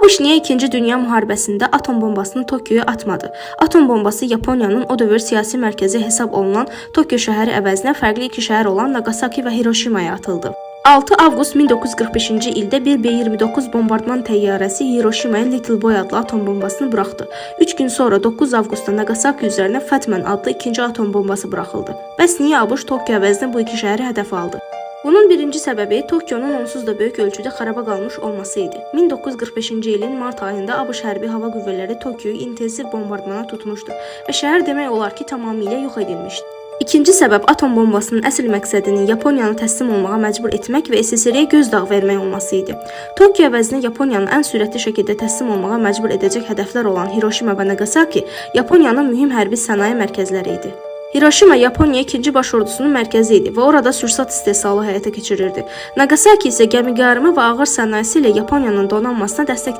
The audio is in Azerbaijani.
ABŞ niyə 2-ci Dünya müharibəsində atom bombasını Tokyoya atmadı? Atom bombası Yaponiyanın o dövr siyasi mərkəzi hesab olunan Tokyo şəhəri əvəzinə fərqli iki şəhər olan Nagasaki və Hiroşimaya atıldı. 6 avqust 1945-ci ildə bir B-29 bombardman təyyarəsi Hiroşimaya Little Boy adlı atom bombasını buraxdı. 3 gün sonra 9 avqustda Nagasaki üzərinə Fatman adlı ikinci atom bombası buraxıldı. Bəs niyə ABŞ Tokyo əvəzinə bu iki şəhəri hədəf aldı? Bunun birinci səbəbi Tokyonun onsuz da böyük ölçüdə xaraba qalmış olması idi. 1945-ci ilin mart ayında ABŞ hərbi hava qüvvələri Tokyoyu intensiv bombardmana tutmuşdu və şəhər demək olar ki, tamamilə yox edilmişdi. İkinci səbəb atom bombasının əsl məqsədinin Yaponiyanı təslim olmağa məcbur etmək və SSR-yə gözdağı vermək olması idi. Tokyo əvəzinə Yaponiyanı ən sürətli şəkildə təslim olmağa məcbur edəcək hədəflər olan Hiroşima və Nagasaki Yaponiyanın mühüm hərbi sənaye mərkəzləri idi. Hiroşima Yaponiya 2-ci baş ordusunun mərkəzi idi və orada sursat istehsalı həyata keçirirdi. Nagasaki isə gəmiqarımı və ağır sənayesi ilə Yaponiyanın donanmasına dəstək